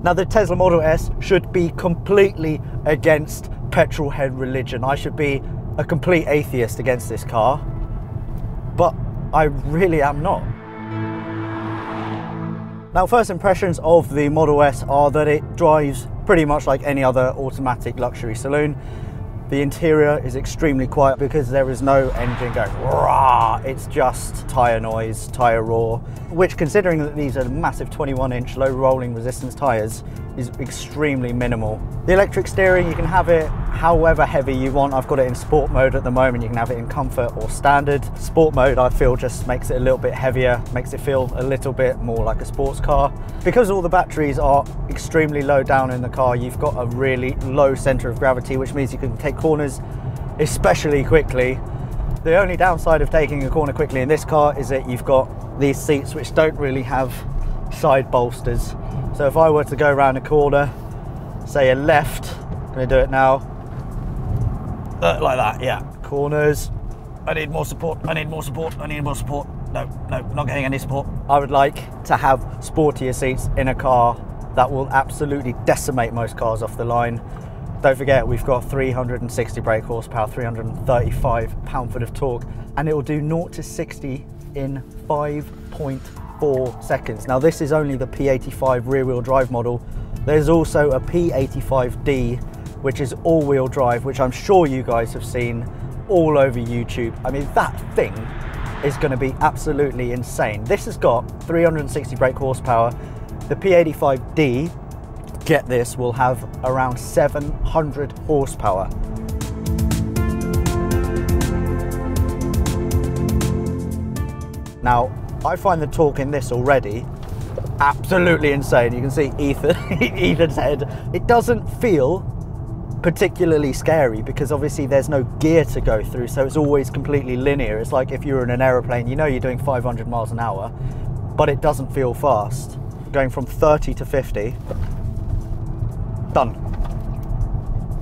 Now the Tesla Model S should be completely against petrol head religion. I should be a complete atheist against this car, but I really am not. Now, first impressions of the Model S are that it drives pretty much like any other automatic luxury saloon. The interior is extremely quiet because there is no engine going rah. It's just tyre noise, tyre roar, which, considering that these are massive 21-inch low rolling resistance tyres, is extremely minimal. The electric steering, you can have it however heavy you want. I've got it in sport mode at the moment. You can have it in comfort or standard. Sport mode, I feel, just makes it a little bit heavier, makes it feel a little bit more like a sports car. Because all the batteries are extremely low down in the car, you've got a really low center of gravity, which means you can take corners especially quickly. The only downside of taking a corner quickly in this car is that you've got these seats which don't really have side bolsters. So if I were to go around a corner, say a left, I'm going to do it now, like that, yeah. Corners, I need more support, I need more support, I need more support. No, not getting any support. I would like to have sportier seats in a car that will absolutely decimate most cars off the line. Don't forget, we've got 360 brake horsepower, 335 pound-foot of torque, and it will do 0 to 60 in 5.4 seconds. Now, this is only the P85 rear-wheel drive model. There's also a P85D, which is all-wheel drive, which I'm sure you guys have seen all over YouTube. I mean, that thing is going to be absolutely insane. This has got 360 brake horsepower. The P85D, get this, will have around 700 horsepower. Now, I find the torque in this already absolutely insane. You can see Ethan's head. It doesn't feel particularly scary because obviously there's no gear to go through, so it's always completely linear. It's like if you're in an aeroplane, you know you're doing 500 miles an hour, but it doesn't feel fast. Going from 30 to 50, done.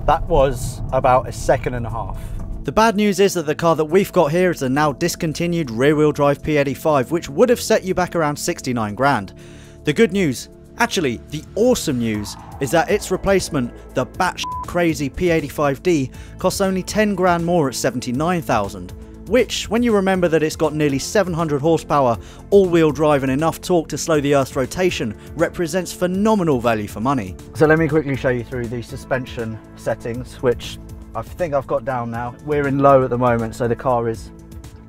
That was about a second and a half. The bad news is that the car that we've got here is a now discontinued rear-wheel drive P85, which would have set you back around 69 grand. The good news, actually the awesome news, is that its replacement, the batshit crazy P85D, costs only 10 grand more at 79,000. Which, when you remember that it's got nearly 700 horsepower, all-wheel drive and enough torque to slow the Earth's rotation, represents phenomenal value for money. So let me quickly show you through the suspension settings, which I think I've got down now. We're in low at the moment, so the car is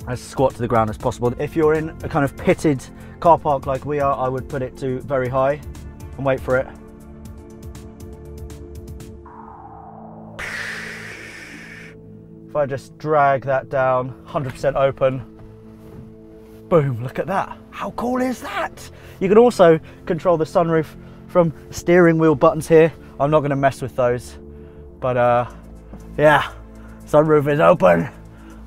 as squat to the ground as possible. If you're in a kind of pitted car park like we are, I would put it to very high and wait for it. If I just drag that down, 100% open, boom, look at that. How cool is that? You can also control the sunroof from steering wheel buttons here. I'm not gonna mess with those, but yeah, sunroof is open.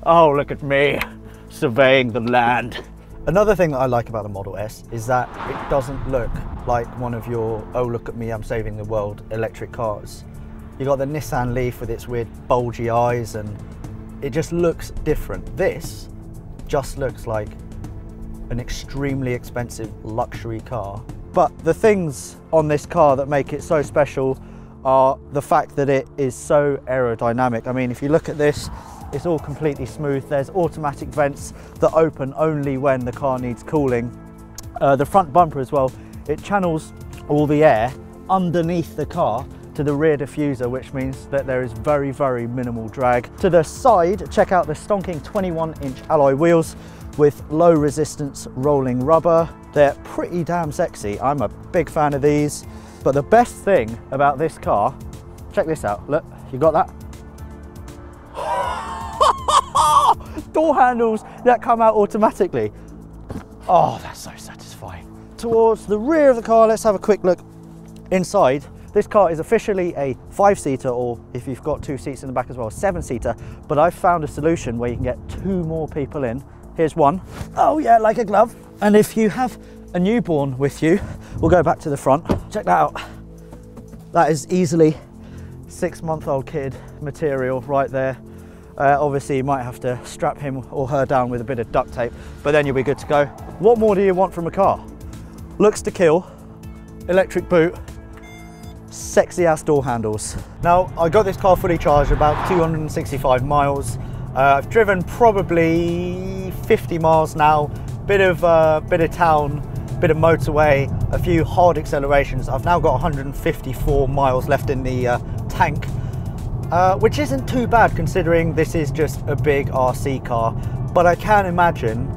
Oh, look at me, surveying the land. Another thing that I like about the Model S is that it doesn't look like one of your, oh look at me, I'm saving the world electric cars. You got the Nissan Leaf with its weird bulgy eyes, and it just looks different. This just looks like an extremely expensive luxury car. But the things on this car that make it so special are the fact that it is so aerodynamic. I mean, if you look at this, it's all completely smooth. There's automatic vents that open only when the car needs cooling. The front bumper as well, it channels all the air underneath the car to the rear diffuser, which means that there is very, very minimal drag. To the side, check out the stonking 21-inch alloy wheels with low resistance rolling rubber. They're pretty damn sexy. I'm a big fan of these. But the best thing about this car, check this out. Look, you got that? Door handles that come out automatically. Oh, that's so satisfying. Towards the rear of the car, let's have a quick look inside. This car is officially a 5-seater, or if you've got 2 seats in the back as well, 7-seater, but I've found a solution where you can get 2 more people in. Here's one. Oh yeah, like a glove. And if you have a newborn with you, we'll go back to the front. Check that out. That is easily 6-month-old kid material right there. Obviously you might have to strap him or her down with a bit of duct tape, but then you'll be good to go. What more do you want from a car? Looks to kill, electric boot, sexy ass door handles. Now, I got this car fully charged about 265 miles. I've driven probably 50 miles now, bit of town, bit of motorway, a few hard accelerations. I've now got 154 miles left in the tank, which isn't too bad considering this is just a big RC car, but I can imagine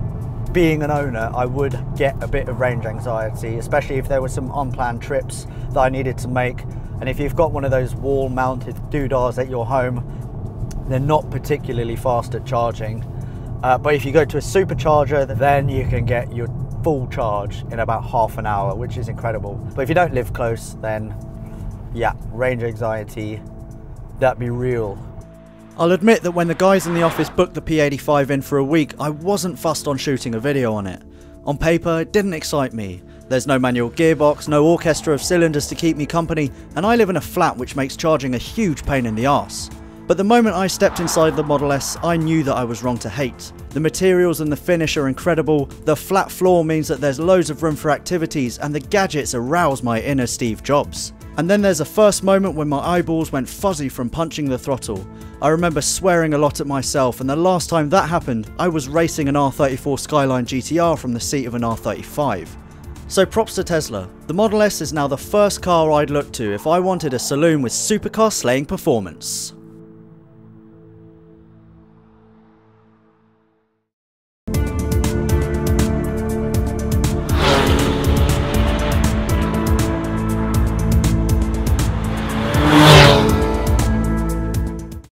being an owner, I would get a bit of range anxiety, especially if there were some unplanned trips that I needed to make. And if you've got one of those wall mounted doodahs at your home, they're not particularly fast at charging. But if you go to a supercharger, then you can get your full charge in about half an hour, which is incredible. But if you don't live close, then yeah, range anxiety, that'd be real. I'll admit that when the guys in the office booked the P85 in for a week, I wasn't fussed on shooting a video on it. On paper, it didn't excite me. There's no manual gearbox, no orchestra of cylinders to keep me company, and I live in a flat which makes charging a huge pain in the arse. But the moment I stepped inside the Model S, I knew that I was wrong to hate. The materials and the finish are incredible, the flat floor means that there's loads of room for activities, and the gadgets arouse my inner Steve Jobs. And then there's a first moment when my eyeballs went fuzzy from punching the throttle. I remember swearing a lot at myself, and the last time that happened, I was racing an R34 Skyline GTR from the seat of an R35. So props to Tesla. The Model S is now the first car I'd look to if I wanted a saloon with supercar slaying performance.